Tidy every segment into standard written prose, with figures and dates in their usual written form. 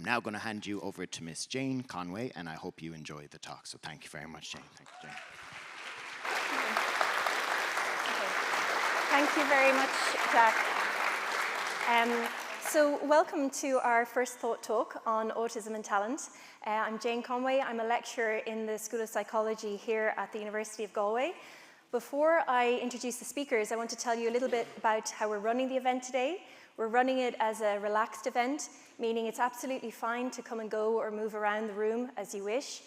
I'm now going to hand you over to Miss Jane Conway, and I hope you enjoy the talk. So thank you very much, Jane. Thank you, Jane. Thank you very much, Jack. So welcome to our first thought talk on autism and talent. I'm Jane Conway. I'm a lecturer in the School of Psychology here at the University of Galway. Before I introduce the speakers, I want to tell you a little bit about how we're running the event today. We're running it as a relaxed event, meaning it's absolutely fine to come and go or move around the room as you wish.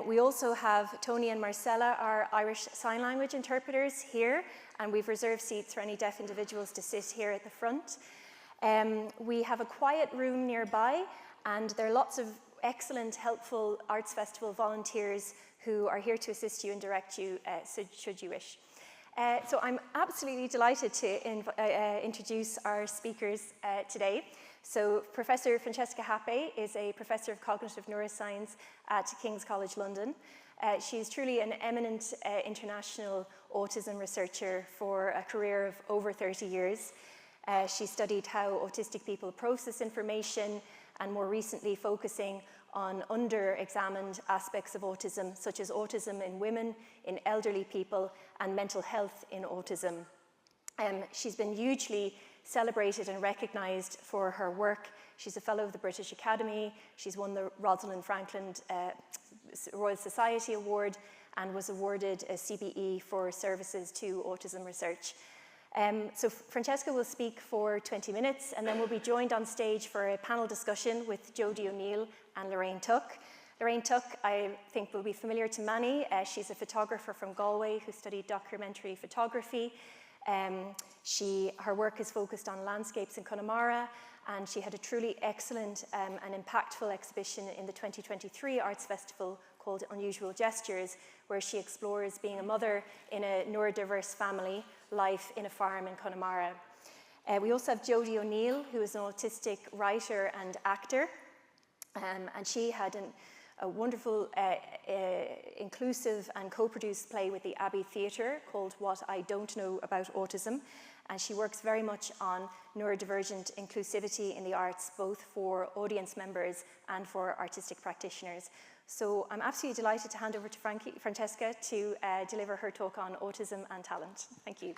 We also have Tony and Marcella, our Irish Sign Language interpreters, here, and we've reserved seats for any deaf individuals to sit here at the front. We have a quiet room nearby, and there are lots of excellent, helpful Arts Festival volunteers who are here to assist you and direct you should you wish. So I'm absolutely delighted to introduce our speakers today. So Professor Francesca Happé is a professor of cognitive neuroscience at King's College London. She's truly an eminent international autism researcher for a career of over 30 years. She studied how autistic people process information, and more recently focusing on under-examined aspects of autism, such as autism in women, in elderly people, and mental health in autism. She's been hugely celebrated and recognized for her work. She's a fellow of the British Academy. She's won the Rosalind Franklin Royal Society Award and was awarded a CBE for services to autism research. So Francesca will speak for 20 minutes, and then we'll be joined on stage for a panel discussion with Jodie O'Neill and Lorraine Tuck. Lorraine Tuck, I think, will be familiar to many. She's a photographer from Galway who studied documentary photography. Her work is focused on landscapes in Connemara, and she had a truly excellent and impactful exhibition in the 2023 Arts Festival called Unusual Gestures, where she explores being a mother in a neurodiverse family, life in a farm in Connemara. We also have Jodie O'Neill, who is an autistic writer and actor, and she had a wonderful, inclusive and co-produced play with the Abbey Theatre called What I Don't Know About Autism, and she works very much on neurodivergent inclusivity in the arts, both for audience members and for artistic practitioners. So I'm absolutely delighted to hand over to Francesca to deliver her talk on autism and talent. Thank you.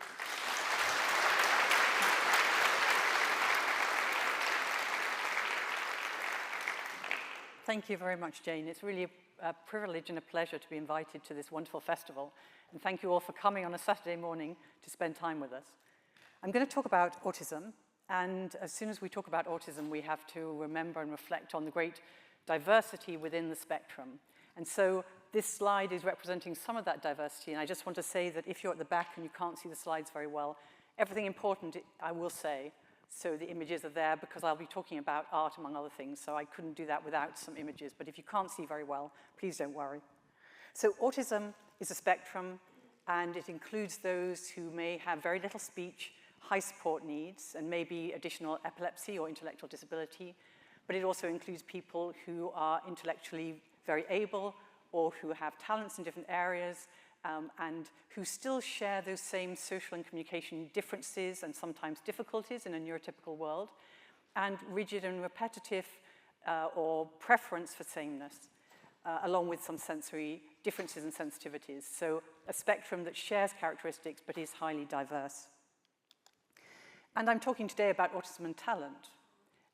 Thank you very much, Jane. It's really a privilege and a pleasure to be invited to this wonderful festival. And thank you all for coming on a Saturday morning to spend time with us. I'm going to talk about autism. And as soon as we talk about autism, we have to remember and reflect on the great diversity within the spectrum. And so this slide is representing some of that diversity. And I just want to say that if you're at the back and you can't see the slides very well, everything important I will say. So the images are there because I'll be talking about art, among other things, so I couldn't do that without some images. But if you can't see very well, please don't worry. So autism is a spectrum, and it includes those who may have very little speech, high support needs, and maybe additional epilepsy or intellectual disability. But it also includes people who are intellectually very able or who have talents in different areas, and who still share those same social and communication differences and sometimes difficulties in a neurotypical world, and rigid and repetitive or preference for sameness, along with some sensory differences and sensitivities. So a spectrum that shares characteristics but is highly diverse. And I'm talking today about autism and talent.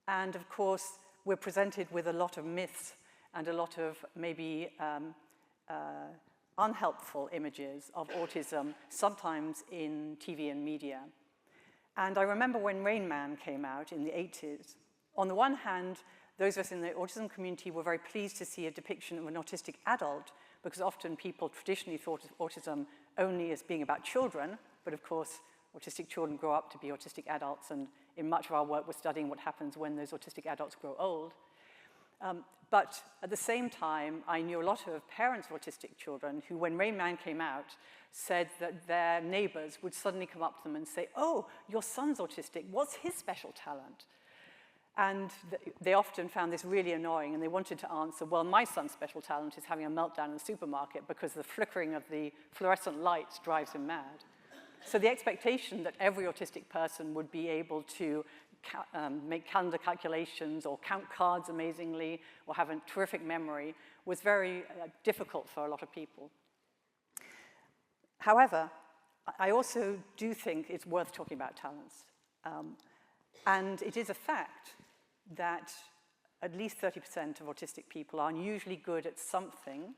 And of course, we're presented with a lot of myths and a lot of maybe unhelpful images of autism, sometimes in TV and media. And I remember when Rain Man came out in the 80s. On the one hand, those of us in the autism community were very pleased to see a depiction of an autistic adult, because often people traditionally thought of autism only as being about children, but of course, autistic children grow up to be autistic adults, and in much of our work, we're studying what happens when those autistic adults grow old. But at the same time, I knew a lot of parents of autistic children who, when Rain Man came out, said that their neighbors would suddenly come up to them and say, "Oh, your son's autistic, what's his special talent?" And they often found this really annoying, and they wanted to answer, well, my son's special talent is having a meltdown in the supermarket because the flickering of the fluorescent lights drives him mad. So the expectation that every autistic person would be able to make calendar calculations or count cards amazingly or have a terrific memory was very difficult for a lot of people. However, I also do think it's worth talking about talents. And it is a fact that at least 30% of autistic people are unusually good at something,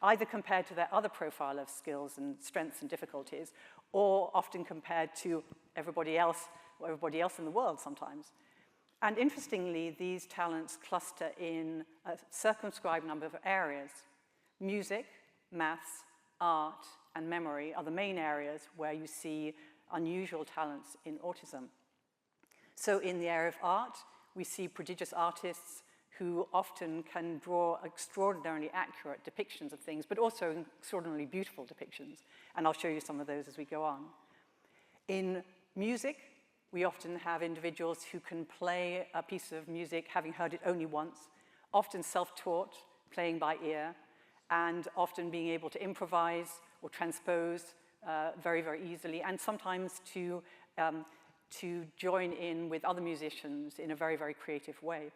either compared to their other profile of skills and strengths and difficulties, or often compared to everybody else, or everybody else in the world sometimes. And interestingly, these talents cluster in a circumscribed number of areas. Music, maths, art, and memory are the main areas where you see unusual talents in autism. So in the area of art, we see prodigious artists who often can draw extraordinarily accurate depictions of things, but also extraordinarily beautiful depictions. And I'll show you some of those as we go on. In music, we often have individuals who can play a piece of music having heard it only once, often self-taught, playing by ear, and often being able to improvise or transpose very, very easily, and sometimes to join in with other musicians in a very, very creative way.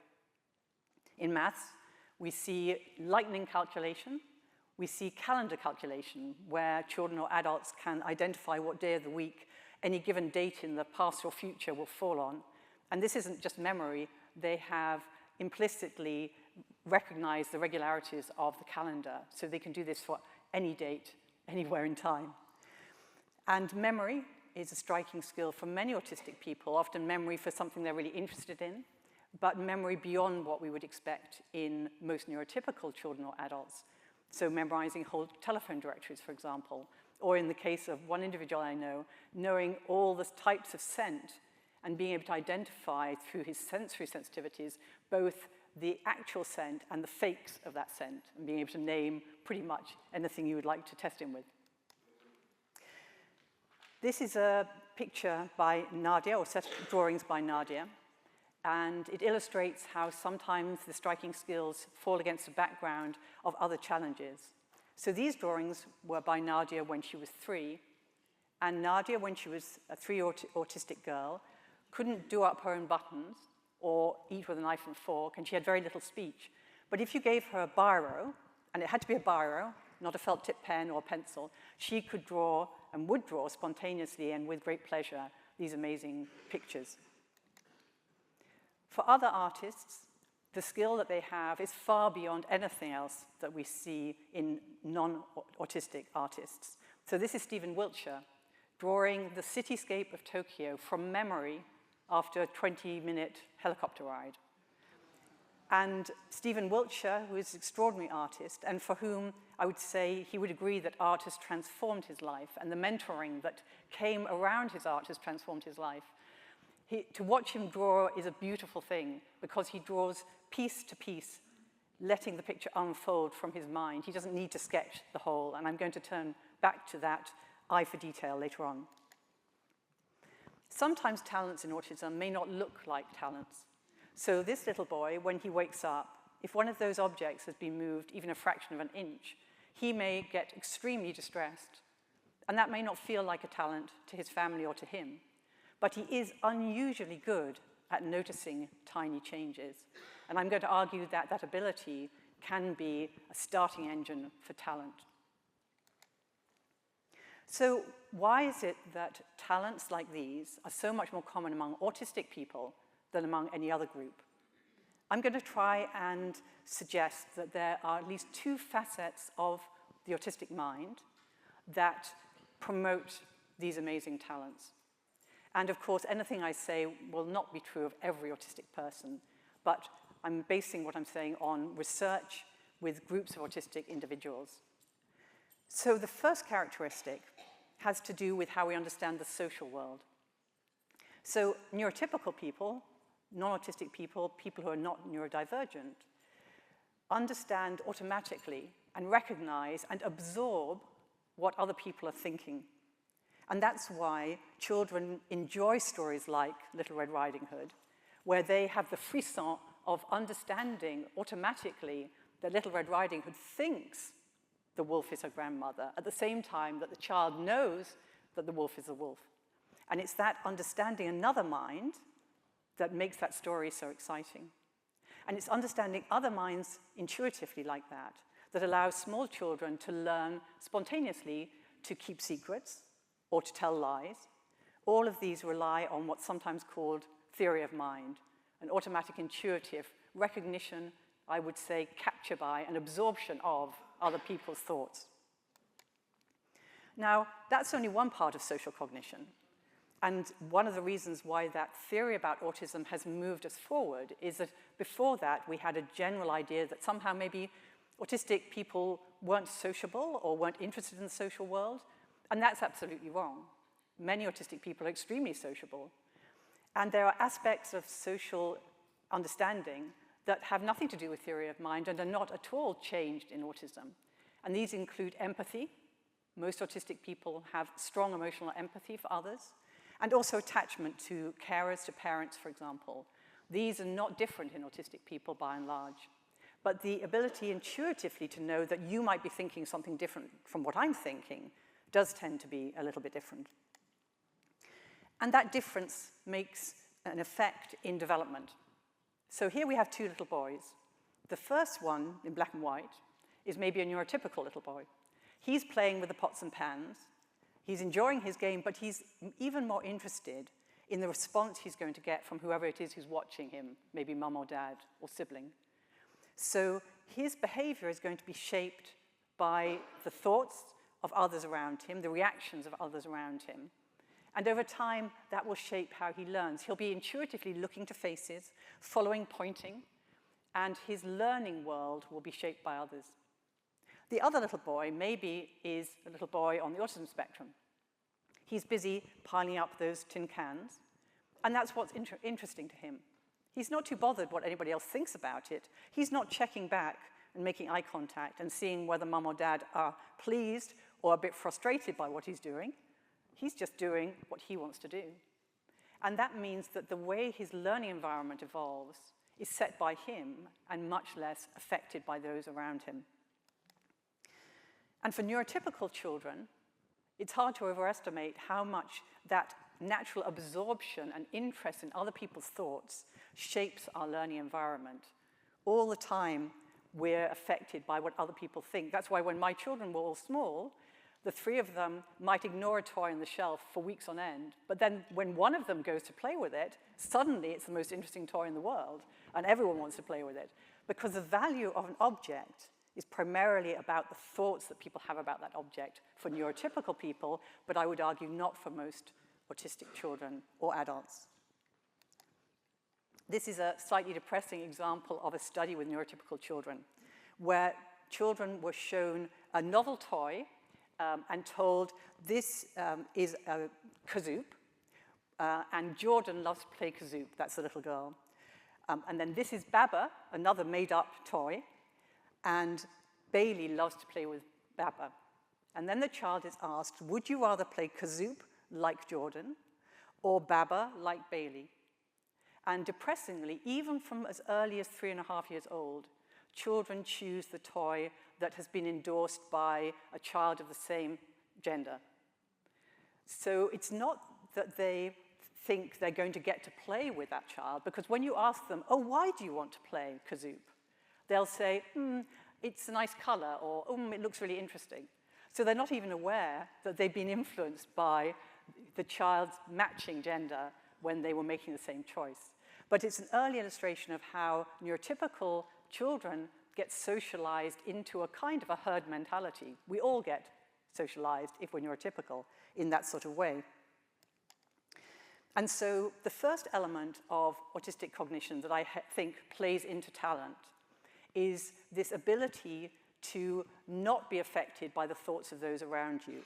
In maths, we see lightning calculation. We see calendar calculation, where children or adults can identify what day of the week any given date in the past or future will fall on. And this isn't just memory. They have implicitly recognized the regularities of the calendar, so they can do this for any date, anywhere in time. And memory is a striking skill for many autistic people, often memory for something they're really interested in, but memory beyond what we would expect in most neurotypical children or adults. So memorizing whole telephone directories, for example, or in the case of one individual I know, knowing all the types of scent and being able to identify through his sensory sensitivities both the actual scent and the fakes of that scent, and being able to name pretty much anything you would like to test him with. This is a picture by Nadia, or set of drawings by Nadia, and it illustrates how sometimes the striking skills fall against the background of other challenges. So these drawings were by Nadia when she was 3, and Nadia, when she was a 3-autistic girl, couldn't do up her own buttons or eat with a knife and fork, and she had very little speech. But if you gave her a biro, and it had to be a biro, not a felt tip pen or a pencil, she could draw and would draw spontaneously and with great pleasure these amazing pictures. For other artists, the skill that they have is far beyond anything else that we see in non-autistic artists. So this is Stephen Wiltshire, drawing the cityscape of Tokyo from memory after a 20-minute helicopter ride. And Stephen Wiltshire, who is an extraordinary artist, and for whom I would say he would agree that art has transformed his life, and the mentoring that came around his art has transformed his life. To watch him draw is a beautiful thing, because he draws piece to piece, letting the picture unfold from his mind. He doesn't need to sketch the whole, and I'm going to turn back to that eye for detail later on. Sometimes talents in autism may not look like talents. So this little boy, when he wakes up, if one of those objects has been moved even a fraction of an inch, he may get extremely distressed. And that may not feel like a talent to his family or to him, but he is unusually good at noticing tiny changes. And I'm going to argue that that ability can be a starting engine for talent. So why is it that talents like these are so much more common among autistic people than among any other group? I'm going to try and suggest that there are at least 2 facets of the autistic mind that promote these amazing talents. And of course, anything I say will not be true of every autistic person, but I'm basing what I'm saying on research with groups of autistic individuals. So the first characteristic has to do with how we understand the social world. So neurotypical people, non-autistic people, people who are not neurodivergent, understand automatically and recognize and absorb what other people are thinking. And that's why children enjoy stories like Little Red Riding Hood, where they have the frisson of understanding automatically that Little Red Riding Hood thinks the wolf is her grandmother, at the same time that the child knows that the wolf is a wolf. And it's that understanding another mind that makes that story so exciting. And it's understanding other minds intuitively like that, that allows small children to learn spontaneously to keep secrets or to tell lies. All of these rely on what's sometimes called theory of mind, an automatic intuitive recognition, I would say, capture by and absorption of other people's thoughts. Now, that's only one part of social cognition. And one of the reasons why that theory about autism has moved us forward is that before that, we had a general idea that somehow maybe autistic people weren't sociable or weren't interested in the social world. And that's absolutely wrong. Many autistic people are extremely sociable. And there are aspects of social understanding that have nothing to do with theory of mind and are not at all changed in autism. And these include empathy. Most autistic people have strong emotional empathy for others, and also attachment to carers, to parents, for example. These are not different in autistic people by and large. But the ability intuitively to know that you might be thinking something different from what I'm thinking does tend to be a little bit different. And that difference makes an effect in development. So here we have two little boys. The first one, in black and white, is maybe a neurotypical little boy. He's playing with the pots and pans. He's enjoying his game, but he's even more interested in the response he's going to get from whoever it is who's watching him, maybe mum or dad or sibling. So his behavior is going to be shaped by the thoughts of others around him, the reactions of others around him. And over time, that will shape how he learns. He'll be intuitively looking to faces, following pointing, and his learning world will be shaped by others. The other little boy maybe is a little boy on the autism spectrum. He's busy piling up those tin cans, and that's what's interesting to him. He's not too bothered what anybody else thinks about it. He's not checking back and making eye contact and seeing whether mum or dad are pleased or a bit frustrated by what he's doing. He's just doing what he wants to do. And that means that the way his learning environment evolves is set by him and much less affected by those around him. And for neurotypical children, it's hard to overestimate how much that natural absorption and interest in other people's thoughts shapes our learning environment. All the time, we're affected by what other people think. That's why when my children were all small, the three of them might ignore a toy on the shelf for weeks on end. But then when one of them goes to play with it, suddenly it's the most interesting toy in the world, and everyone wants to play with it. Because the value of an object is primarily about the thoughts that people have about that object for neurotypical people, but I would argue not for most autistic children or adults. This is a slightly depressing example of a study with neurotypical children, where children were shown a novel toy and told, this is a kazoo, and Jordan loves to play kazoo. That's the little girl. And then this is Baba, another made-up toy, and Bailey loves to play with Baba. And then the child is asked, would you rather play kazoo like Jordan or Baba like Bailey? And depressingly, even from as early as 3.5 years old, children choose the toy that has been endorsed by a child of the same gender. So it's not that they think they're going to get to play with that child, because when you ask them, oh, why do you want to play kazoo? They'll say, it's a nice color, or it looks really interesting. So they're not even aware that they've been influenced by the child's matching gender when they were making the same choice. But it's an early illustration of how neurotypical children get socialized into a kind of a herd mentality. We all get socialized, if we're neurotypical, in that sort of way. And so the first element of autistic cognition that I think plays into talent is this ability to not be affected by the thoughts of those around you.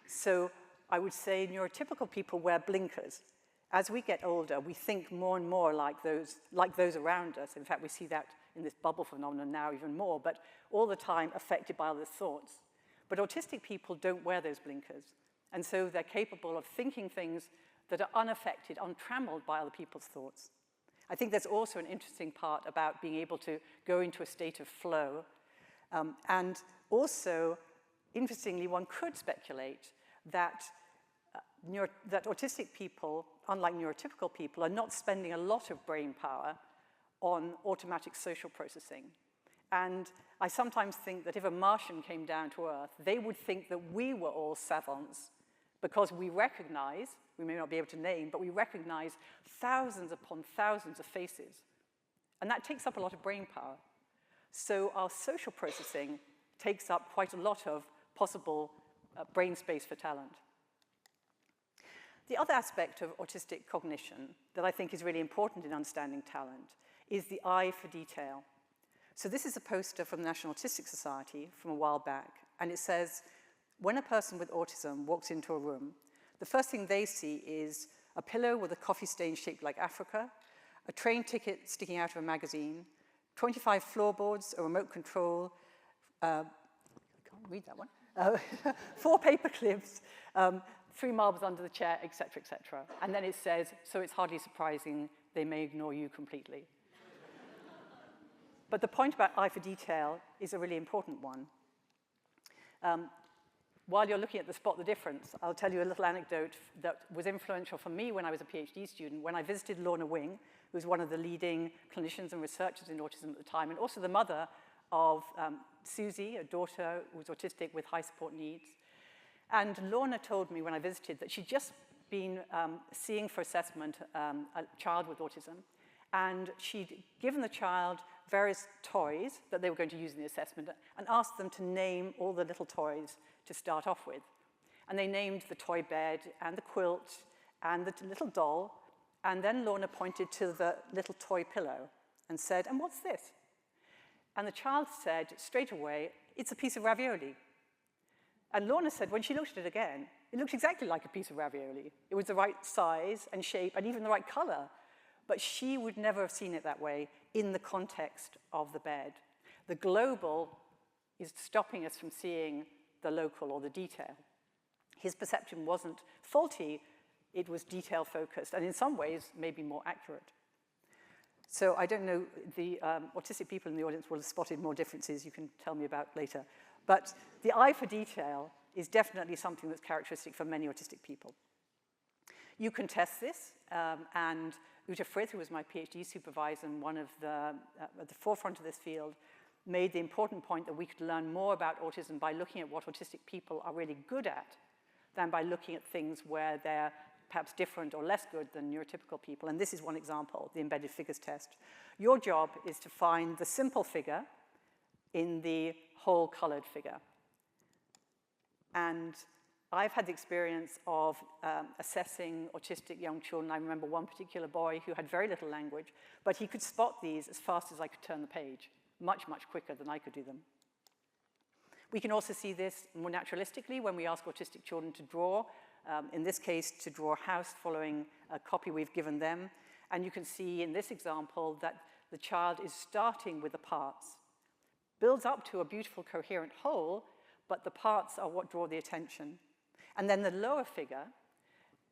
So I would say neurotypical people wear blinkers. As we get older, we think more and more like those around us. In fact, we see that in this bubble phenomenon now even more, but all the time affected by other thoughts. But autistic people don't wear those blinkers. And so they're capable of thinking things that are unaffected, untrammeled by other people's thoughts. I think there's also an interesting part about being able to go into a state of flow. And also, interestingly, one could speculate that that autistic people, unlike neurotypical people, are not spending a lot of brain power on automatic social processing. And I sometimes think that if a Martian came down to Earth, they would think that we were all savants because we recognize, we may not be able to name, but we recognize thousands upon thousands of faces. And that takes up a lot of brain power. So our social processing takes up quite a lot of possible brain space for talent. The other aspect of autistic cognition that I think is really important in understanding talent is the eye for detail. So this is a poster from the National Autistic Society from a while back, and it says, when a person with autism walks into a room, the first thing they see is a pillow with a coffee stain shaped like Africa, a train ticket sticking out of a magazine, 25 floorboards, a remote control, I can't read that one, 4 paper clips, 3 marbles under the chair, etc., etc. And then it says, so it's hardly surprising they may ignore you completely. But the point about eye for detail is a really important one. While you're looking at the spot the difference, I'll tell you a little anecdote that was influential for me when I was a PhD student. When I visited Lorna Wing, who was one of the leading clinicians and researchers in autism at the time, and also the mother of Susie, a daughter who was autistic with high support needs. And Lorna told me when I visited that she'd just been seeing for assessment a child with autism, and she'd given the child various toys that they were going to use in the assessment and asked them to name all the little toys to start off with. And they named the toy bed and the quilt and the little doll, and then Lorna pointed to the little toy pillow and said, and what's this? And the child said straight away, it's a piece of ravioli. And Lorna said when she looked at it again, it looked exactly like a piece of ravioli. It was the right size and shape and even the right color. But she would never have seen it that way in the context of the bed. The global is stopping us from seeing the local or the detail. His perception wasn't faulty, it was detail-focused, and in some ways, maybe more accurate. So I don't know, the autistic people in the audience will have spotted more differences you can tell me about later. But the eye for detail is definitely something that's characteristic for many autistic people. You can test this, and Uta Frith, who was my PhD supervisor and one of the, at the forefront of this field, made the important point that we could learn more about autism by looking at what autistic people are really good at than by looking at things where they're perhaps different or less good than neurotypical people. And this is one example, the embedded figures test. Your job is to find the simple figure in the whole colored figure. And I've had the experience of assessing autistic young children. I remember one particular boy who had very little language, but he could spot these as fast as I could turn the page, much, much quicker than I could do them. We can also see this more naturalistically when we ask autistic children to draw, in this case, to draw a house following a copy we've given them. And you can see in this example that the child is starting with the parts, builds up to a beautiful coherent whole, but the parts are what draw the attention. And then the lower figure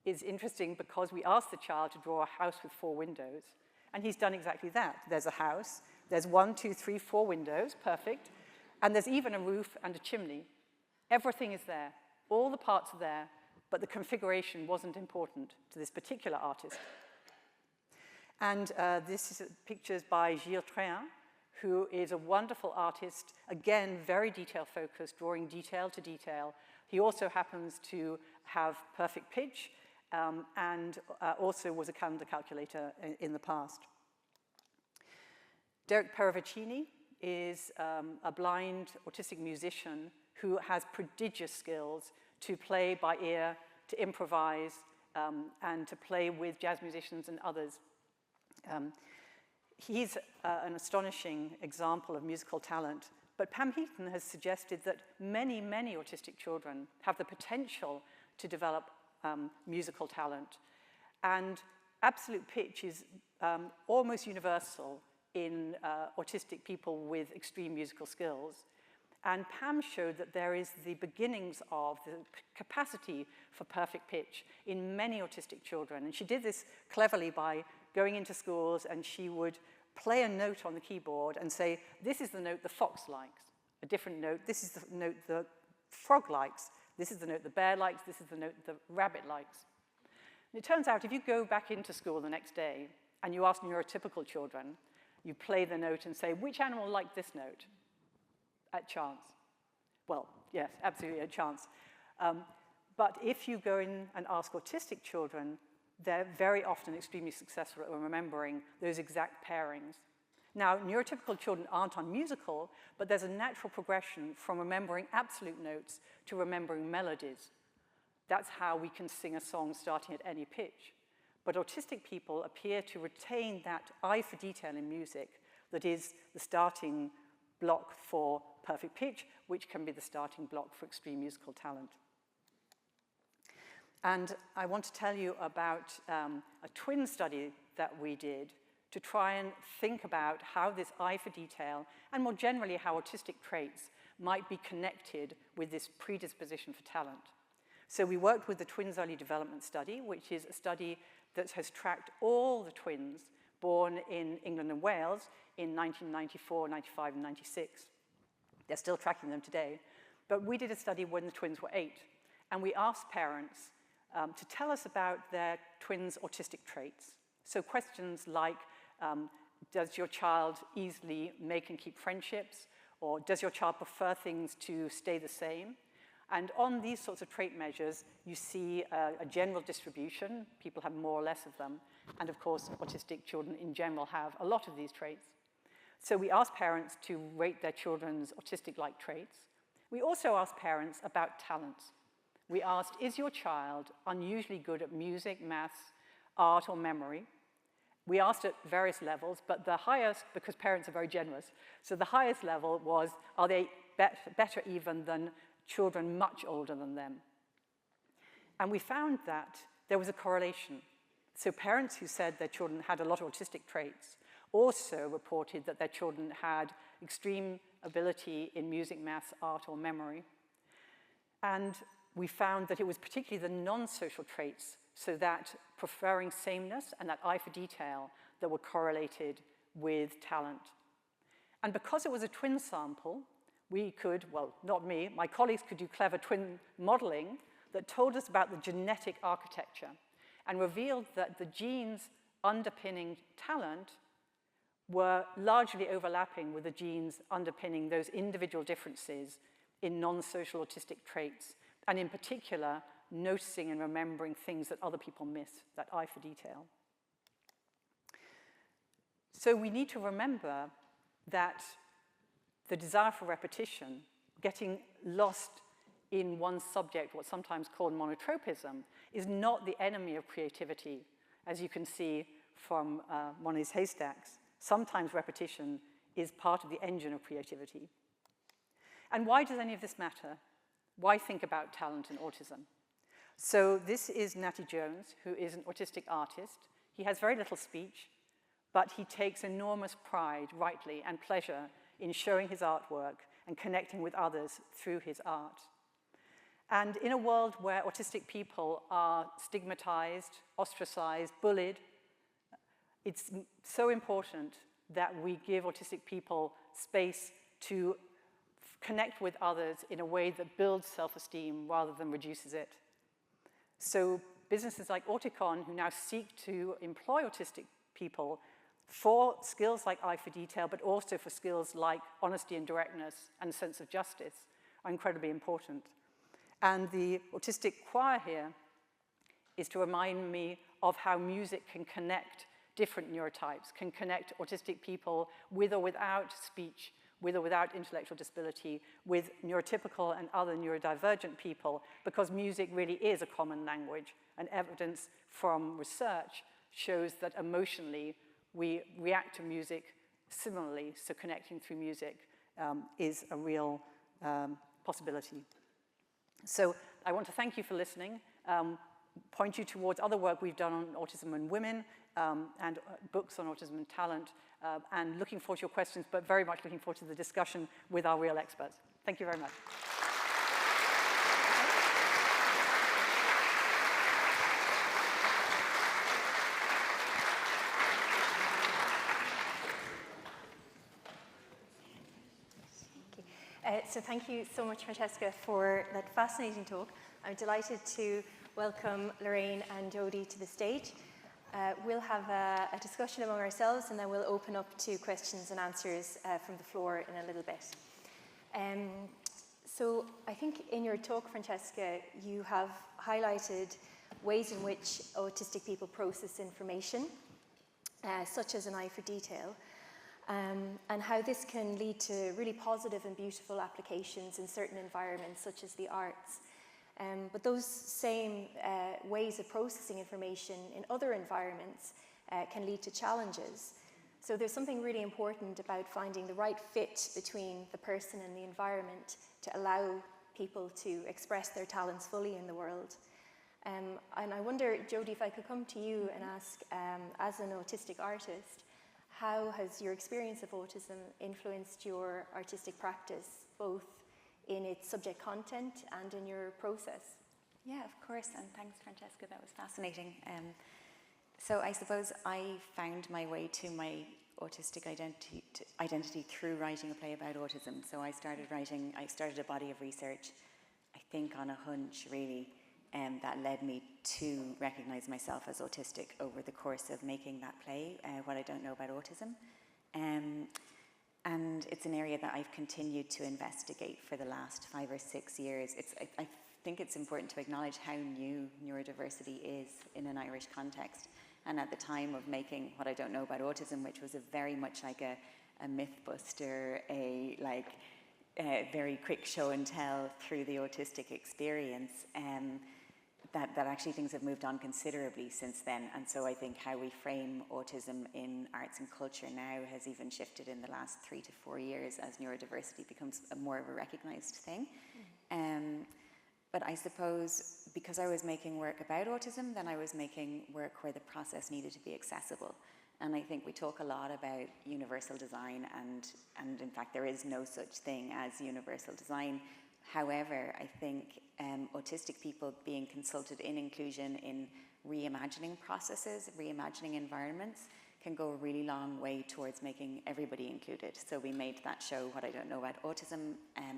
is interesting because we asked the child to draw a house with 4 windows, and he's done exactly that. There's a house, there's 1, 2, 3, 4 windows, perfect, and there's even a roof and a chimney. Everything is there, all the parts are there, but the configuration wasn't important to this particular artist. And this is pictures by Gilles Tréhin, who is a wonderful artist, again, very detail-focused, drawing detail to detail. He also happens to have perfect pitch and also was a calendar calculator in the past. Derek Peravicini is a blind autistic musician who has prodigious skills to play by ear, to improvise, and to play with jazz musicians and others. He's an astonishing example of musical talent, but Pam Heaton has suggested that many, many autistic children have the potential to develop musical talent. And absolute pitch is almost universal in autistic people with extreme musical skills. And Pam showed that there is the beginnings of the capacity for perfect pitch in many autistic children. And she did this cleverly by going into schools, and she would play a note on the keyboard and say, this is the note the fox likes. A different note, this is the note the frog likes. This is the note the bear likes. This is the note the rabbit likes. And it turns out if you go back into school the next day and you ask neurotypical children, you play the note and say, which animal liked this note? At chance. Well, yes, absolutely at chance. But if you go in and ask autistic children, they're very often extremely successful at remembering those exact pairings. Now, neurotypical children aren't unmusical, but there's a natural progression from remembering absolute notes to remembering melodies. That's how we can sing a song starting at any pitch. But autistic people appear to retain that eye for detail in music that is the starting block for perfect pitch, which can be the starting block for extreme musical talent. And I want to tell you about a twin study that we did to try and think about how this eye for detail, and more generally how autistic traits might be connected with this predisposition for talent. So we worked with the Twins Early Development Study, which is a study that has tracked all the twins born in England and Wales in 1994, 95, and 96. They're still tracking them today. But we did a study when the twins were 8, and we asked parents to tell us about their twins' autistic traits. So questions like, does your child easily make and keep friendships? Or does your child prefer things to stay the same? And on these sorts of trait measures, you see a general distribution. People have more or less of them. And of course, autistic children in general have a lot of these traits. So we asked parents to rate their children's autistic-like traits. We also asked parents about talents. We asked, is your child unusually good at music, maths, art, or memory? We asked at various levels, but the highest, because parents are very generous, so the highest level was, are they better even than children much older than them? And we found that there was a correlation. So parents who said their children had a lot of autistic traits also reported that their children had extreme ability in music, maths, art, or memory. And we found that it was particularly the non-social traits, so that preferring sameness and that eye for detail, that were correlated with talent. And because it was a twin sample, we could, well, not me, my colleagues could do clever twin modeling that told us about the genetic architecture and revealed that the genes underpinning talent were largely overlapping with the genes underpinning those individual differences in non-social autistic traits, and in particular, noticing and remembering things that other people miss, that eye for detail. So we need to remember that the desire for repetition, getting lost in one subject, what's sometimes called monotropism, is not the enemy of creativity, as you can see from one of these haystacks. Sometimes repetition is part of the engine of creativity. And why does any of this matter? Why think about talent and autism? So this is Natty Jones, who is an autistic artist. He has very little speech, but he takes enormous pride, rightly, and pleasure in showing his artwork and connecting with others through his art. And in a world where autistic people are stigmatized, ostracized, bullied, it's so important that we give autistic people space to connect with others in a way that builds self-esteem rather than reduces it. So businesses like Auticon, who now seek to employ autistic people for skills like eye for detail, but also for skills like honesty and directness and sense of justice, are incredibly important. And the autistic choir here is to remind me of how music can connect different neurotypes, can connect autistic people with or without speech, with or without intellectual disability, with neurotypical and other neurodivergent people, because music really is a common language, and evidence from research shows that emotionally we react to music similarly, so connecting through music is a real possibility. So I want to thank you for listening, point you towards other work we've done on autism and women, and books on autism and talent, and looking forward to your questions, but very much looking forward to the discussion with our real experts. Thank you very much. So thank you so much, Francesca, for that fascinating talk. I'm delighted to welcome Lorraine and Jody to the stage. We'll have a discussion among ourselves, and then we'll open up to questions and answers from the floor in a little bit. So I think in your talk, Francesca, you have highlighted ways in which autistic people process information, such as an eye for detail, and how this can lead to really positive and beautiful applications in certain environments, such as the arts. But those same ways of processing information in other environments can lead to challenges. So there's something really important about finding the right fit between the person and the environment to allow people to express their talents fully in the world. And I wonder, Jody, if I could come to you and ask, as an autistic artist, how has your experience of autism influenced your artistic practice, both in its subject content and in your process? Yeah, of course, and thanks, Francesca, that was fascinating. So I suppose I found my way to my autistic identity through writing a play about autism. So I started a body of research, I think on a hunch really, that led me to recognize myself as autistic over the course of making that play, What I Don't Know About Autism. And it's an area that I've continued to investigate for the last 5 or 6 years. I think it's important to acknowledge how new neurodiversity is in an Irish context. And at the time of making What I Don't Know About Autism, which was very much like a myth buster, a very quick show and tell through the autistic experience, that actually things have moved on considerably since then. And so I think how we frame autism in arts and culture now has even shifted in the last 3 to 4 years as neurodiversity becomes more of a recognized thing. But I suppose because I was making work about autism, then I was making work where the process needed to be accessible. And I think we talk a lot about universal design, and in fact there is no such thing as universal design. However, I think autistic people being consulted in inclusion, in reimagining processes, reimagining environments, can go a really long way towards making everybody included. So we made that show, What I Don't Know About Autism,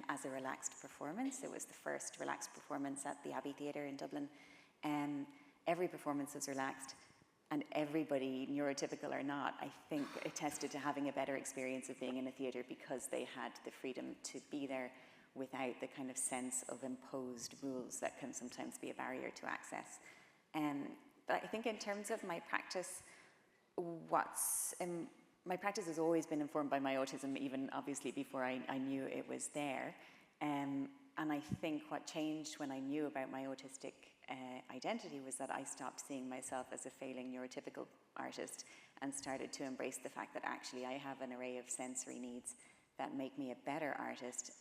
as a relaxed performance. It was the first relaxed performance at the Abbey Theatre in Dublin. Every performance was relaxed, and everybody, neurotypical or not, I think attested to having a better experience of being in a theatre because they had the freedom to be there without the kind of sense of imposed rules that can sometimes be a barrier to access. But I think in terms of my practice, my practice has always been informed by my autism, even obviously before I knew it was there. And I think what changed when I knew about my autistic identity was that I stopped seeing myself as a failing neurotypical artist and started to embrace the fact that actually I have an array of sensory needs that make me a better artist,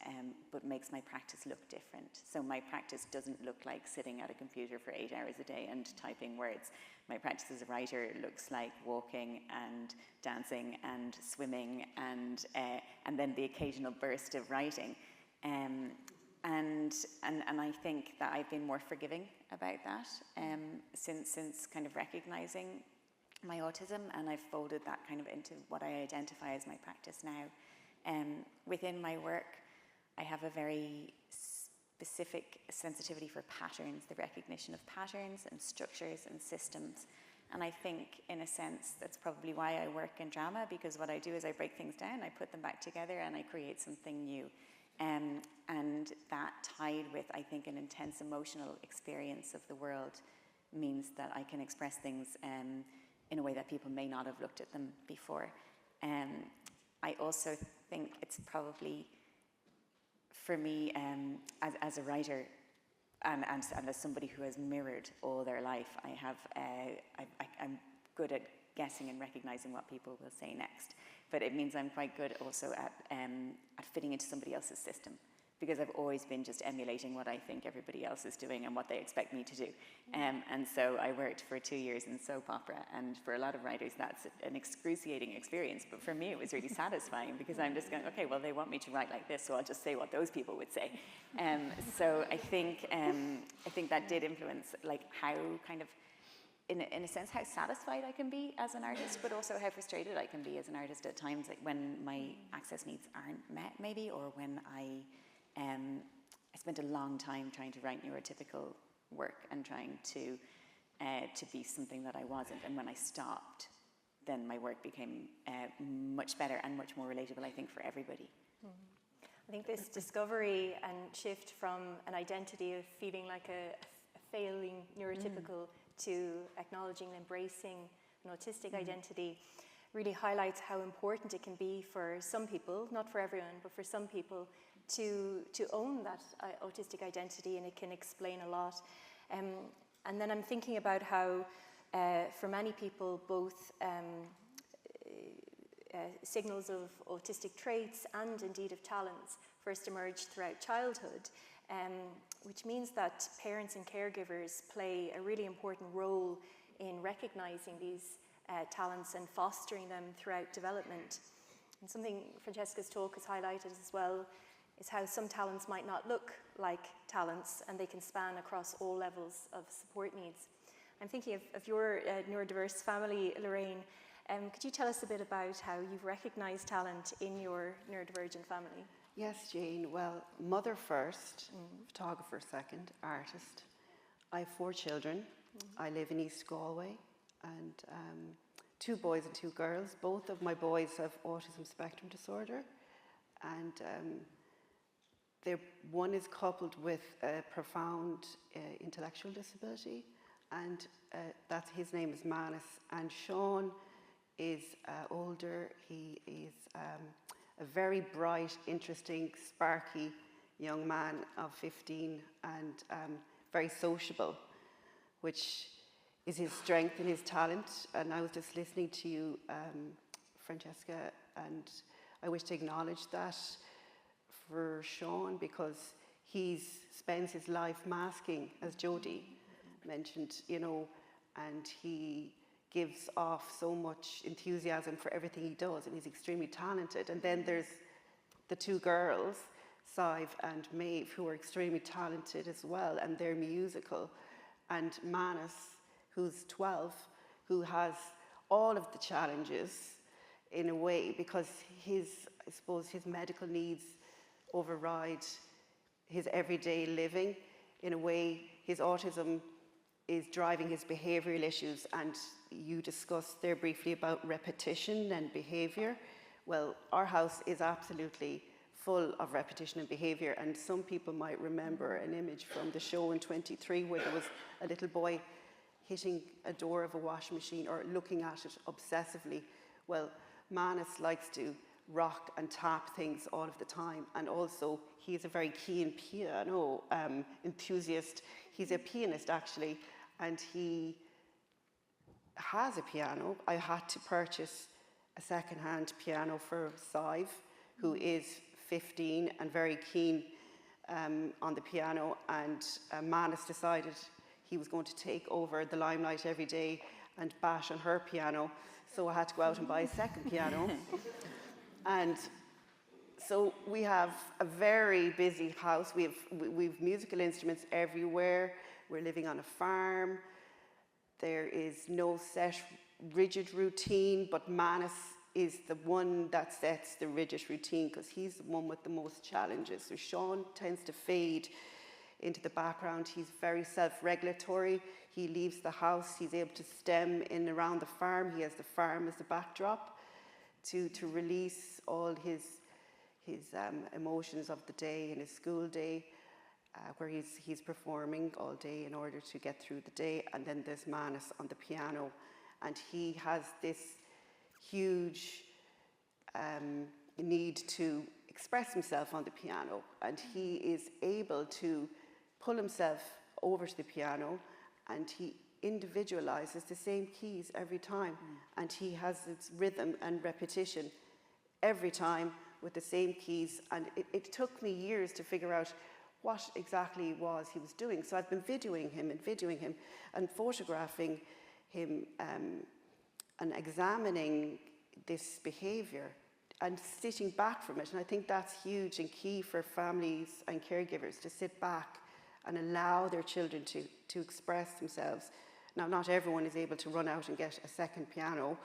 but makes my practice look different. So my practice doesn't look like sitting at a computer for 8 hours a day and typing words. My practice as a writer looks like walking and dancing and swimming and then the occasional burst of writing. And I think that I've been more forgiving about that since kind of recognizing my autism, and I've folded that kind of into what I identify as my practice now. Within my work, I have a very specific sensitivity for patterns, the recognition of patterns and structures and systems. And I think, in a sense, that's probably why I work in drama, because what I do is I break things down, I put them back together, and I create something new. And that, tied with, I think, an intense emotional experience of the world, means that I can express things in a way that people may not have looked at them before. I also think it's probably, for me, as a writer and as somebody who has mirrored all their life, I'm good at guessing and recognizing what people will say next. But it means I'm quite good also at fitting into somebody else's system, because I've always been just emulating what I think everybody else is doing and what they expect me to do. And so I worked for 2 years in soap opera, and for a lot of writers that's an excruciating experience, but for me it was really satisfying, because I'm just going, okay, well they want me to write like this, so I'll just say what those people would say. So I think that did influence like how kind of in a sense, how satisfied I can be as an artist, but also how frustrated I can be as an artist at times, like when my access needs aren't met, maybe, or when I spent a long time trying to write neurotypical work and trying to be something that I wasn't. And when I stopped, then my work became much better and much more relatable, I think, for everybody. I think this discovery and shift from an identity of feeling like a failing neurotypical to acknowledging and embracing an autistic identity really highlights how important it can be for some people, not for everyone, but for some people, to own that autistic identity, and it can explain a lot. And then I'm thinking about how, for many people, both signals of autistic traits and indeed of talents first emerge throughout childhood, which means that parents and caregivers play a really important role in recognizing these talents and fostering them throughout development. And something Francesca's talk has highlighted as well is how some talents might not look like talents, and they can span across all levels of support needs. I'm thinking of your neurodiverse family, Lorraine. Could you tell us a bit about how you've recognized talent in your neurodivergent family? Yes, Jane. Well, mother first, photographer second, artist. I have 4 children. I live in East Galway, and 2 boys and 2 girls. Both of my boys have autism spectrum disorder, and one is coupled with a profound intellectual disability, and his name is Manus. And Sean is older. He is a very bright, interesting, sparky young man of 15, and very sociable, which is his strength and his talent. And I was just listening to you, Francesca, and I wish to acknowledge that for Sean, because he spends his life masking, as Jodie mentioned, you know, and he gives off so much enthusiasm for everything he does, and he's extremely talented. And then there's the 2 girls, Sive and Maeve, who are extremely talented as well, and they're musical. And Manus, who's 12, who has all of the challenges in a way, because I suppose his medical needs override his everyday living. In a way, his autism is driving his behavioural issues, and you discussed there briefly about repetition and behaviour. Well, our house is absolutely full of repetition and behaviour, and some people might remember an image from the show in 23 where there was a little boy hitting a door of a washing machine or looking at it obsessively. Well, Manus likes to rock and tap things all of the time, and also he's a very keen piano enthusiast. He's a pianist actually, and he has a piano. I had to purchase a second-hand piano for Sive, who is 15 and very keen on the piano, and Manus decided he was going to take over the limelight every day and bash on her piano, so I had to go out and buy a second piano. And so we have a very busy house. We've musical instruments everywhere. We're living on a farm. There is no set rigid routine, but Manus is the one that sets the rigid routine, because he's the one with the most challenges. So Sean tends to fade into the background. He's very self-regulatory. He leaves the house. He's able to stem in around the farm. He has the farm as the backdrop to release all his emotions of the day and his school day, where he's performing all day in order to get through the day. And then there's Manus on the piano, and he has this huge need to express himself on the piano, and he is able to pull himself over to the piano, and he individualizes the same keys every time, and he has its rhythm and repetition every time with the same keys. And it took me years to figure out what exactly it was he was doing. So I've been videoing him and photographing him and examining this behavior and sitting back from it. And I think that's huge and key for families and caregivers, to sit back and allow their children to express themselves, Now, not everyone is able to run out and get a second piano,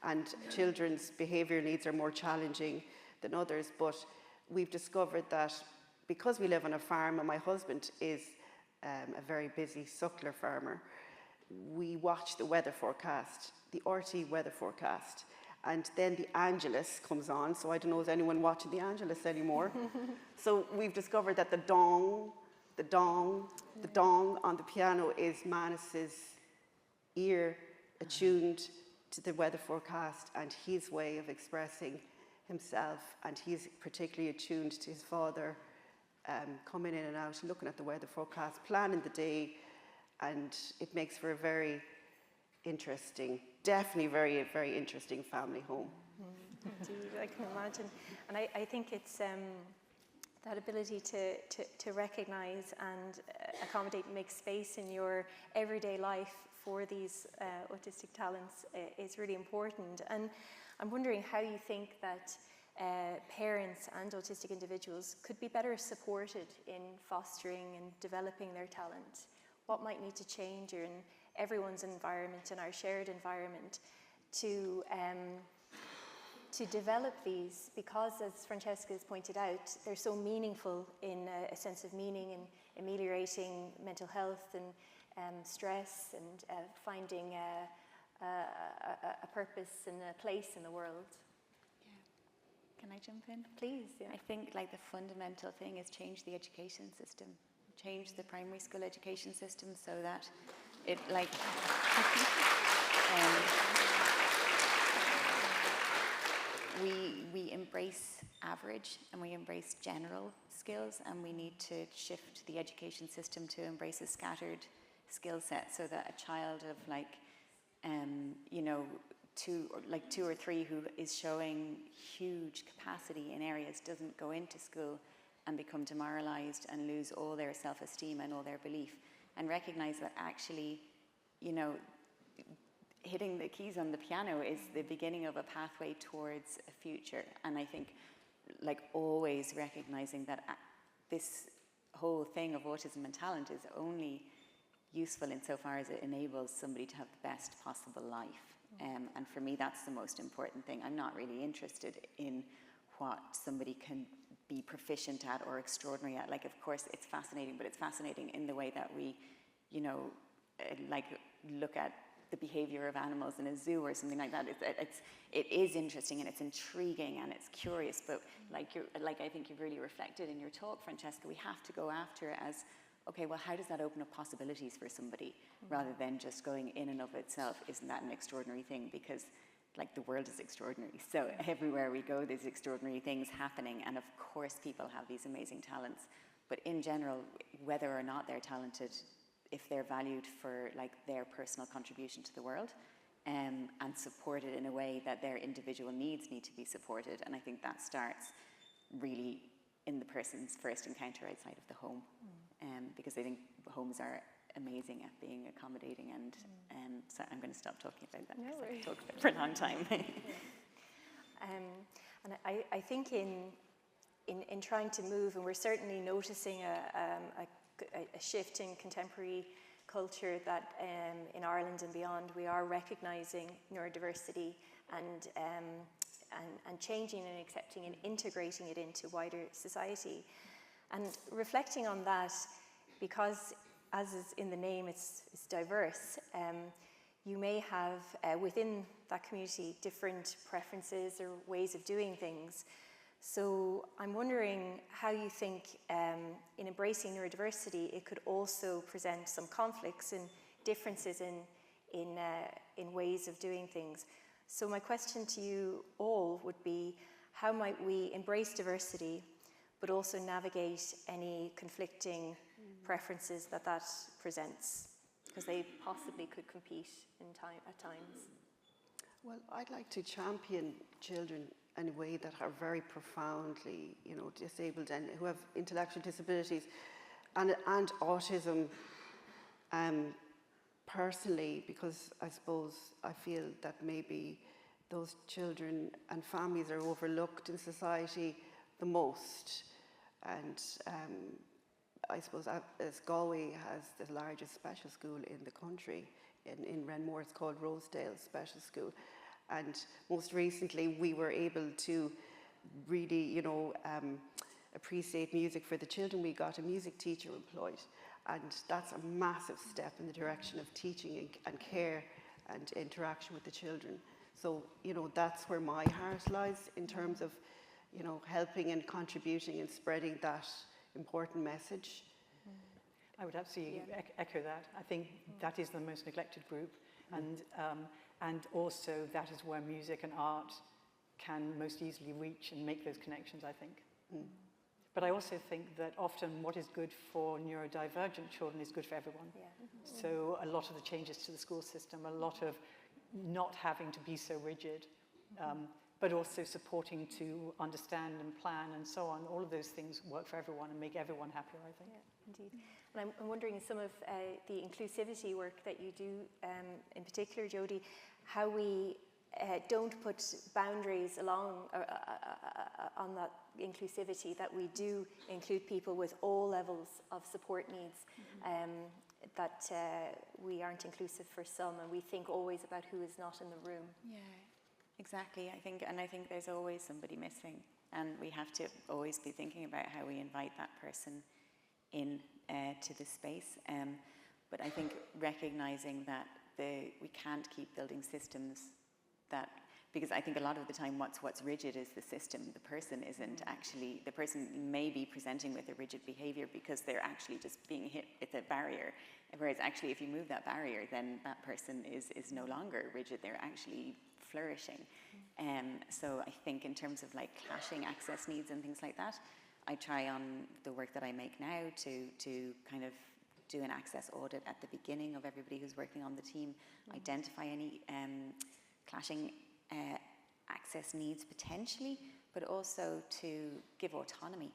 and children's behaviour needs are more challenging than others, but we've discovered that because we live on a farm and my husband is a very busy suckler farmer, we watch the weather forecast, the RT weather forecast, and then the Angelus comes on, so I don't know, is anyone watching the Angelus anymore? So we've discovered that the dong on the piano is Manus's ear attuned to the weather forecast and his way of expressing himself, and he's particularly attuned to his father coming in and out, looking at the weather forecast, planning the day, and it makes for a very interesting, definitely very, very interesting family home. Indeed, I can imagine. And I think it's that ability to recognise and accommodate and make space in your everyday life for these autistic talents is really important. And I'm wondering how you think that parents and autistic individuals could be better supported in fostering and developing their talent. What might need to change in everyone's environment and our shared environment to develop these, because as Francesca has pointed out, they're so meaningful in a sense of meaning and ameliorating mental health and stress and finding a purpose and a place in the world. Can I jump in? Please, yeah. I think like the fundamental thing is change the education system. Change the primary school education system so that it like we embrace average and we embrace general skills, and we need to shift the education system to embrace a scattered skill set so that a child of two or three who is showing huge capacity in areas doesn't go into school and become demoralized and lose all their self-esteem and all their belief, and recognize that actually, hitting the keys on the piano is the beginning of a pathway towards a future. And I think always recognizing that this whole thing of autism and talent is only useful insofar as it enables somebody to have the best possible life. And for me, that's the most important thing. I'm not really interested in what somebody can be proficient at or extraordinary at. Of course, it's fascinating, but it's fascinating in the way that we, look at the behavior of animals in a zoo or something like that. It is interesting and it's intriguing and it's curious, but I think you've really reflected in your talk, Francesca, we have to go after it as, okay, well, how does that open up possibilities for somebody, rather than just going in and of itself, isn't that an extraordinary thing? Because the world is extraordinary. So everywhere we go, there's extraordinary things happening. And of course, people have these amazing talents. But in general, whether or not they're talented, if they're valued for their personal contribution to the world, and supported in a way that their individual needs need to be supported. And I think that starts really in the person's first encounter outside of the home. Because I think homes are amazing at being accommodating, and so I'm going to stop talking about that because I've talked about it for a long time. And I think in trying to move, and we're certainly noticing a shift in contemporary culture that in Ireland and beyond, we are recognising neurodiversity and changing and accepting and integrating it into wider society. And reflecting on that, because as is in the name, it's diverse, you may have within that community different preferences or ways of doing things. So I'm wondering how you think in embracing neurodiversity, it could also present some conflicts and differences in ways of doing things. So my question to you all would be, how might we embrace diversity but also navigate any conflicting preferences that presents? Because they possibly could compete at times. Well, I'd like to champion children in a way that are very profoundly, disabled and who have intellectual disabilities and autism personally, because I suppose I feel that maybe those children and families are overlooked in society the most. And I suppose as Galway has the largest special school in the country, in Renmore. It's called Rosedale Special School. And most recently, we were able to really, you know, appreciate music for the children. We got a music teacher employed, and that's a massive step in the direction of teaching and care and interaction with the children. So, you know, that's where my heart lies in terms of, you know, helping and contributing and spreading that important message. I would absolutely echo that. I think that is the most neglected group, and also that is where music and art can most easily reach and make those connections, I think. But I also think that often what is good for neurodivergent children is good for everyone. So a lot of the changes to the school system, a lot of not having to be so rigid, but also supporting to understand and plan and so on, all of those things work for everyone and make everyone happier, I think. Yeah, indeed. And I'm wondering some of the inclusivity work that you do, in particular, Jodie, how we don't put boundaries along on that inclusivity, that we do include people with all levels of support needs, that we aren't inclusive for some, and we think always about who is not in the room. Yeah, exactly. I think there's always somebody missing, and we have to always be thinking about how we invite that person in to the space. But I think recognizing that we can't keep building systems that, because I think a lot of the time what's rigid is the system. The person isn't actually, the person may be presenting with a rigid behavior because they're actually just being hit with a barrier. Whereas actually if you move that barrier, then that person is no longer rigid, they're actually flourishing. So I think in terms of like clashing access needs and things like that, I try on the work that I make now to kind of do an access audit at the beginning of everybody who's working on the team, identify any clashing access needs potentially, but also to give autonomy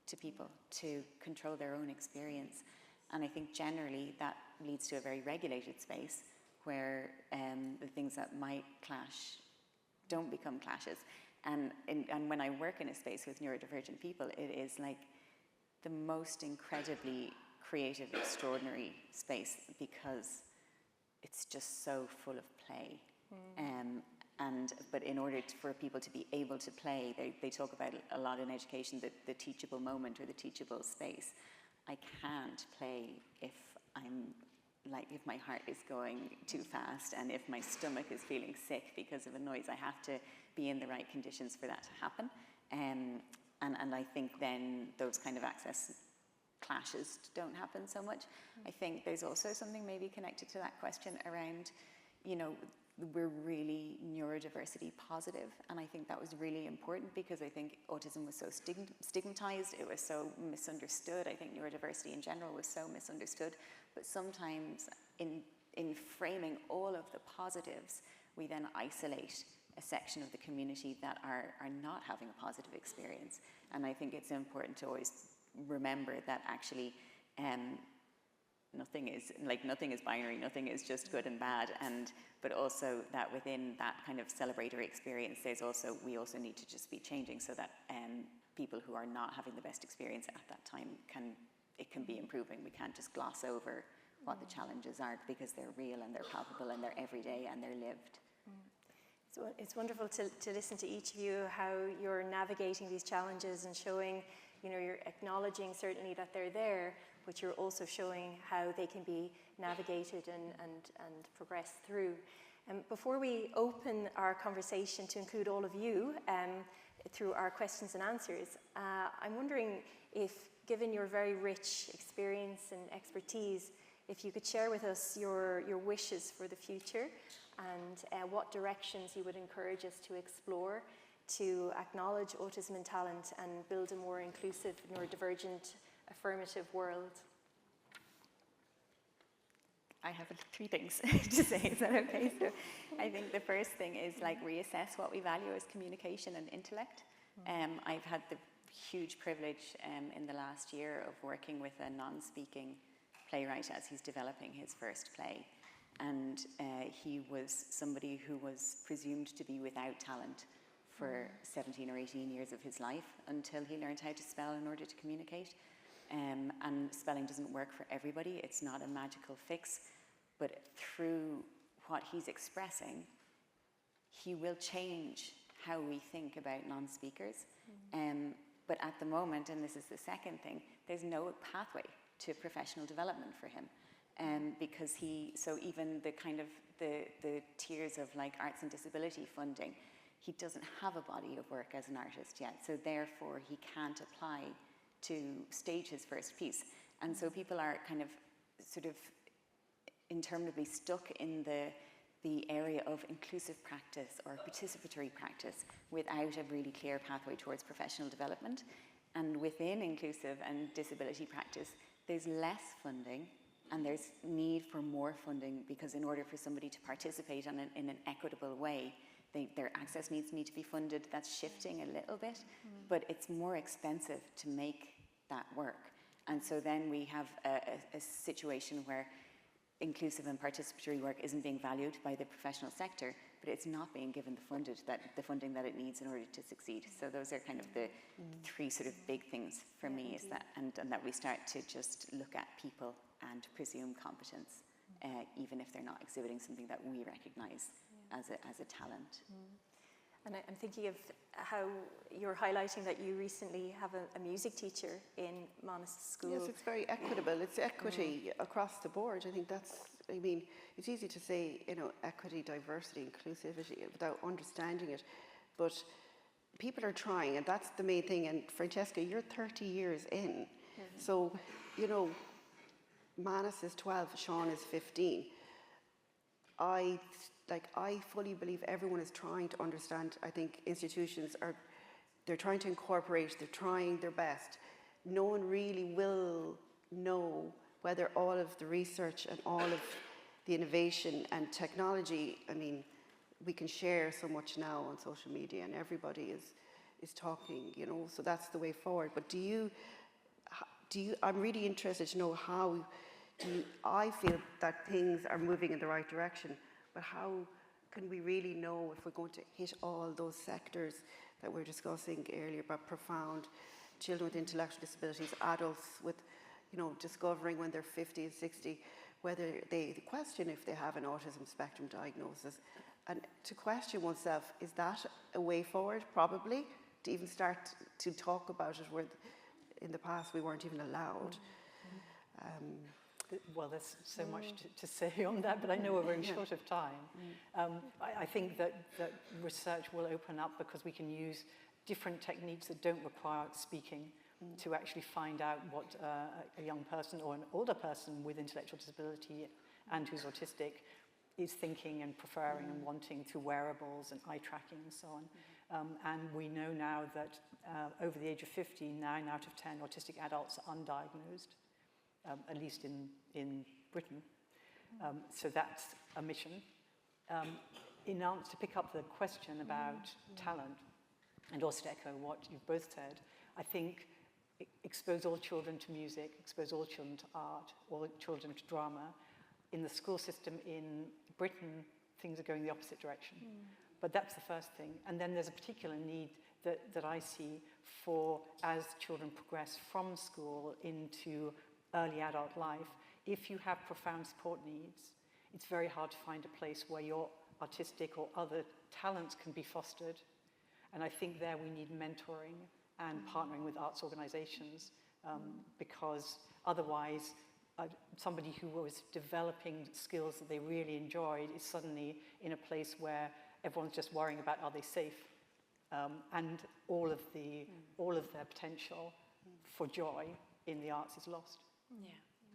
to people to control their own experience. And I think generally that leads to a very regulated space where the things that might clash don't become clashes. And when I work in a space with neurodivergent people, it is like the most incredibly creative, extraordinary space because it's just so full of play. But in order for people to be able to play, they talk about a lot in education, the teachable moment or the teachable space. I can't play if my heart is going too fast and if my stomach is feeling sick because of a noise. I have to be in the right conditions for that to happen. And I think then those kind of access clashes don't happen so much. I think there's also something maybe connected to that question around, you know, we're really neurodiversity positive, and I think that was really important because I think autism was so stigmatized, it was so misunderstood. I think neurodiversity in general was so misunderstood, but sometimes in framing all of the positives, we then isolate a section of the community that are not having a positive experience. And I think it's important to always remember that actually nothing is binary, nothing is just good and bad, but also that within that kind of celebratory experience, we also need to just be changing so that people who are not having the best experience at that time can be improving. We can't just gloss over what the challenges are because they're real and they're palpable and they're everyday and they're lived. So it's wonderful to listen to each of you, how you're navigating these challenges and showing, you know, you're acknowledging certainly that they're there, but you're also showing how they can be navigated and progressed through. Before we open our conversation to include all of you through our questions and answers, I'm wondering if, given your very rich experience and expertise, if you could share with us your wishes for the future and what directions you would encourage us to explore to acknowledge autism and talent and build a more inclusive, neurodivergent, affirmative world. I have 3 things to say, is that okay? So I think the first thing is like reassess what we value as communication and intellect. I've had the huge privilege in the last year of working with a non-speaking playwright as he's developing his first play. And he was somebody who was presumed to be without talent for 17 or 18 years of his life until he learned how to spell in order to communicate. And spelling doesn't work for everybody. It's not a magical fix. but through what he's expressing, he will change how we think about non-speakers. But at the moment, and this is the second thing, there's no pathway to professional development for him. Because so even the kind of the tiers of like arts and disability funding, he doesn't have a body of work as an artist yet. So therefore, he can't apply to stage his first piece. And so people are kind of sort of interminably stuck in the area of inclusive practice or participatory practice without a really clear pathway towards professional development. And within inclusive and disability practice, there's less funding and there's need for more funding, because in order for somebody to participate in an equitable way, their access needs need to be funded. That's shifting a little bit, but it's more expensive to make that work. And so then we have a situation where inclusive and participatory work isn't being valued by the professional sector, but it's not being given the funding that it needs in order to succeed. So those are kind of the three sort of big things for me, is that, and that we start to just look at people and presume competence, even if they're not exhibiting something that we recognize as a talent. And I'm thinking of how you're highlighting that you recently have a music teacher in Manus School. Yes, it's very equitable. It's equity across the board. I think that's, I mean, it's easy to say, you know, equity, diversity, inclusivity without understanding it. But people are trying, and that's the main thing. And Francesca, you're 30 years in. So, you know, Manus is 12, Sean is 15. I fully believe everyone is trying to understand. I think institutions they're trying to incorporate, they're trying their best. No one really will know whether all of the research and all of the innovation and technology, I mean, we can share so much now on social media and everybody is talking, you know, so that's the way forward. But I'm really interested to know I feel that things are moving in the right direction, but how can we really know if we're going to hit all those sectors that we're discussing earlier about profound, children with intellectual disabilities, adults with, you know, discovering when they're 50 and 60, whether they question if they have an autism spectrum diagnosis. And to question oneself, is that a way forward? Probably, to even start to talk about it, where in the past we weren't even allowed. Well, there's so much to say on that, but I know we're very short of time. I think that research will open up, because we can use different techniques that don't require speaking to actually find out what a young person or an older person with intellectual disability and who's autistic is thinking and preferring and wanting through wearables and eye tracking and so on. And we know now that over the age of 50, 9 out of 10 autistic adults are undiagnosed. At least in Britain. So that's a mission. In answer to pick up the question about talent, and also to echo what you've both said, I think expose all children to music, expose all children to art, all children to drama. In the school system in Britain, things are going the opposite direction. But that's the first thing. And then there's a particular need that I see for, as children progress from school into early adult life, if you have profound support needs, it's very hard to find a place where your artistic or other talents can be fostered. And I think there we need mentoring and partnering with arts organizations, because otherwise somebody who was developing skills that they really enjoyed is suddenly in a place where everyone's just worrying about, are they safe? And all of their potential for joy in the arts is lost. Yeah,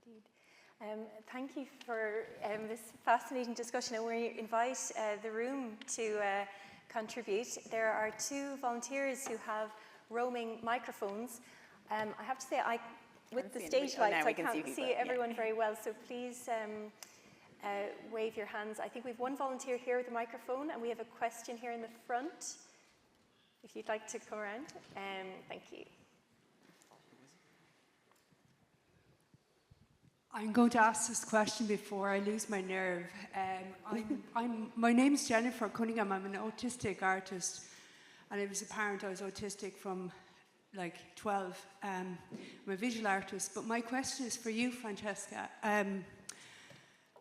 indeed. Thank you for this fascinating discussion, and we invite the room to contribute. There are 2 volunteers who have roaming microphones. I have to say, with the stage lights, I can't see everyone very well, so please wave your hands. I think we have 1 volunteer here with a microphone, and we have a question here in the front, if you'd like to come around. Thank you. I'm going to ask this question before I lose my nerve. My name's Jennifer Cunningham. I'm an autistic artist, and it was apparent I was autistic from like 12. I'm a visual artist, but my question is for you, Francesca.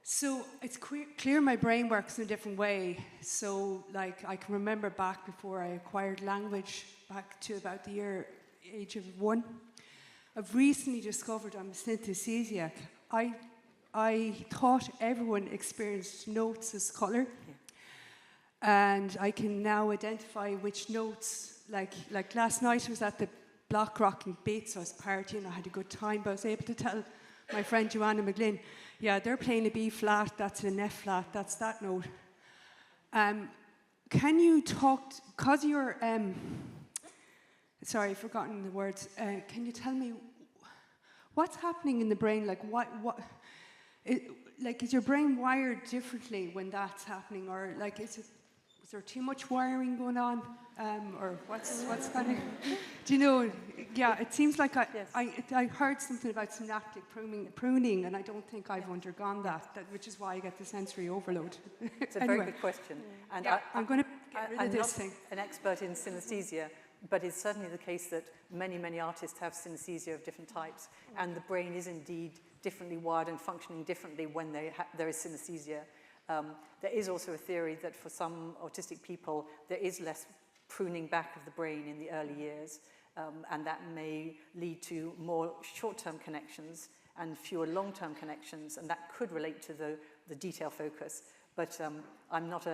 So it's clear my brain works in a different way. So like I can remember back before I acquired language, back to about the age of 1. I've recently discovered I'm a synesthesiac. I thought everyone experienced notes as colour. And I can now identify which notes, like last night I was at the Block Rocking Beats, so I was partying, I had a good time, but I was able to tell my friend Joanna McGlynn, yeah, they're playing a B flat, that's an F flat, that's that note. Can you talk, because you're, sorry, I've forgotten the words, can you tell me what's happening in the brain, like is your brain wired differently when that's happening, or like is there too much wiring going on, or what's kind of, do you know? Yeah, it seems like I heard something about synaptic pruning, and I don't think I've undergone that, which is why I get the sensory overload. It's a anyway. very good question, and yeah, I'm going to get rid of this thing. I'm not an expert in synesthesia, but it's certainly the case that many artists have synesthesia of different types, and the brain is indeed differently wired and functioning differently when there is synesthesia. There is also a theory that for some autistic people, there is less pruning back of the brain in the early years, and that may lead to more short-term connections and fewer long-term connections, and that could relate to the detail focus. But I'm not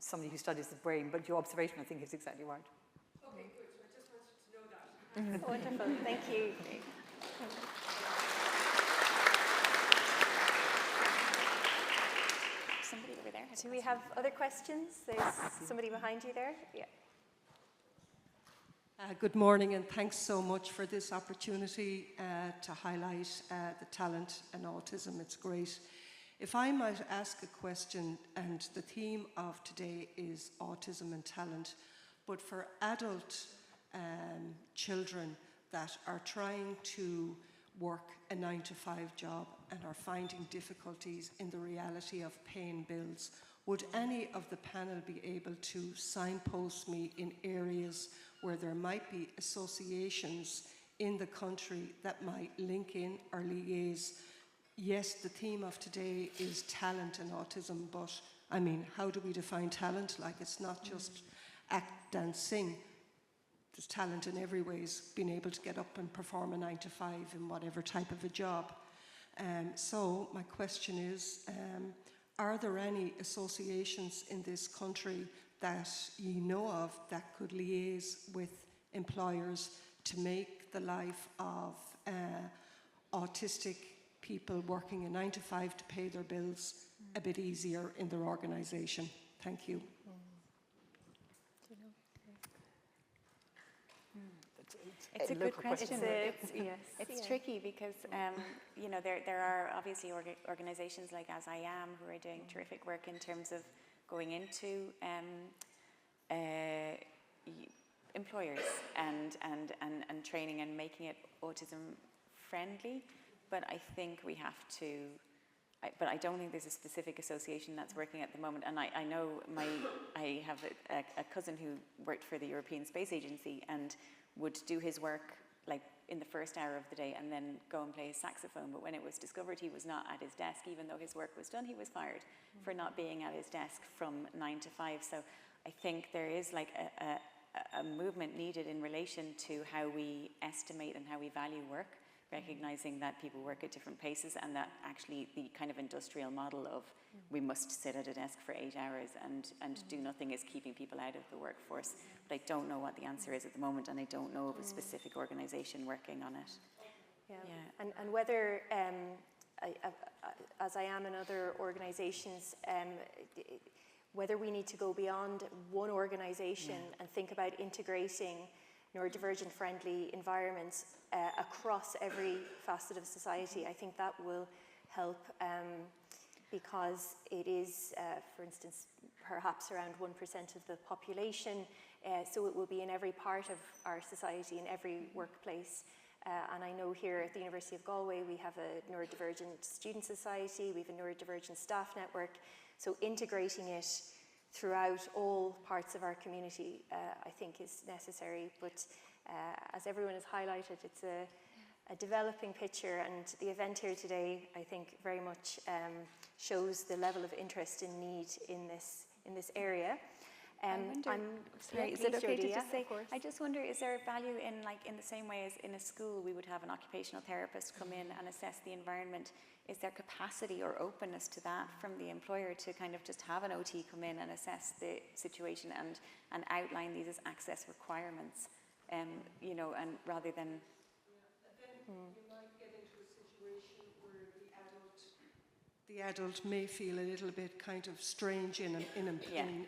somebody who studies the brain, but your observation, I think, is exactly right. Okay, good. I just wanted to know that. Wonderful, thank you. Somebody over there. Do we have other questions? There's somebody behind you there. Yeah. Good morning, and thanks so much for this opportunity to highlight the talent and autism. It's great. If I might ask a question, and the theme of today is autism and talent, but for adult children that are trying to work a 9-to-5 job and are finding difficulties in the reality of paying bills, would any of the panel be able to signpost me in areas where there might be associations in the country that might link in or liaise? Yes, the theme of today is talent and autism, but I mean, how do we define talent? Like, it's not just act, dance, sing. There's talent in every ways, being able to get up and perform a 9-to-5 in whatever type of a job. So my question is, are there any associations in this country that you know of that could liaise with employers to make the life of autistic people working a 9-to-5 to pay their bills a bit easier in their organisation? Thank you. It's a good question. It's tricky because you know, there are obviously organisations like As I Am who are doing terrific work in terms of going into employers and training and making it autism friendly. But I think we have to. But I don't think there's a specific association that's working at the moment. And I know I have a cousin who worked for the European Space Agency and would do his work like in the first hour of the day and then go and play his saxophone. But when it was discovered he was not at his desk, even though his work was done, he was fired for not being at his desk from 9 to 5. So I think there is like a movement needed in relation to how we estimate and how we value work, recognizing that people work at different paces, and that actually the kind of industrial model of we must sit at a desk for 8 hours and do nothing is keeping people out of the workforce. But I don't know what the answer is at the moment, and I don't know of a specific organisation working on it. Yeah. And whether, As I Am in other organisations, whether we need to go beyond one organisation and think about integrating neurodivergent friendly environments across every facet of society, I think that will help, because it is, for instance, perhaps around 1% of the population, so it will be in every part of our society, in every workplace. And I know here at the University of Galway we have a neurodivergent student society, we have a neurodivergent staff network, so integrating it throughout all parts of our community, I think is necessary. But as everyone has highlighted, it's developing picture, and the event here today, I think, very much shows the level of interest and need in this area. I wonder, sorry, is it okay to just say, I just wonder, is there value in, like, in the same way as in a school we would have an occupational therapist come in and assess the environment, is there capacity or openness to that from the employer to kind of just have an OT come in and assess the situation and outline these as access requirements, you know, and rather than... You might get into a situation where the adult may feel a little bit kind of strange in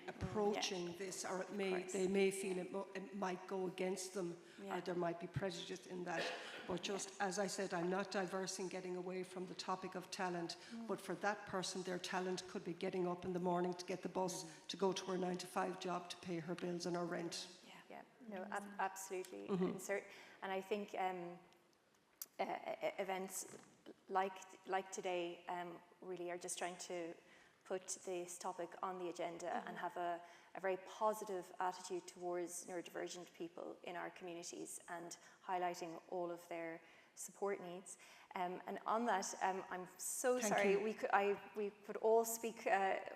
approaching this, or they may feel it might go against them, or there might be prejudice in that. But just as I said, I'm not diverse in getting away from the topic of talent, but for that person, their talent could be getting up in the morning to get the bus to go to her 9-to-5 job to pay her bills and her rent. No, absolutely. And I think events like today really are just trying to put this topic on the agenda and have a very positive attitude towards neurodivergent people in our communities and highlighting all of their support needs. And on that, I'm so sorry, we could all speak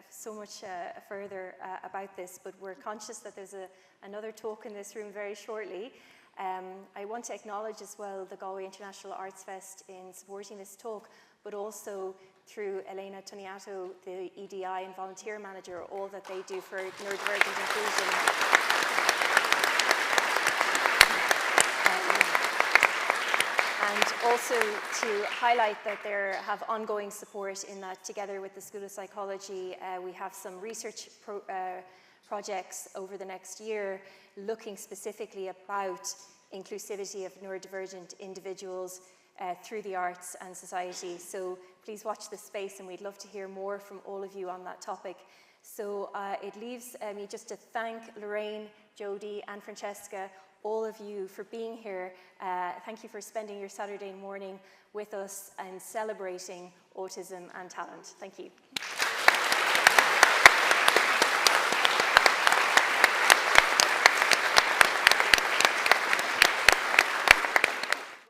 so much further about this, but we're conscious that there's another talk in this room very shortly. I want to acknowledge as well the Galway International Arts Fest in supporting this talk, but also through Elena Toniato, the EDI and volunteer manager, all that they do for neurodivergent inclusion. And also to highlight that they have ongoing support in that together with the School of Psychology, we have some research projects over the next year looking specifically about inclusivity of neurodivergent individuals through the arts and society. So please watch this space, and we'd love to hear more from all of you on that topic. So it leaves me just to thank Lorraine, Jodie and Francesca, all of you, for being here. Thank you for spending your Saturday morning with us and celebrating autism and talent. Thank you.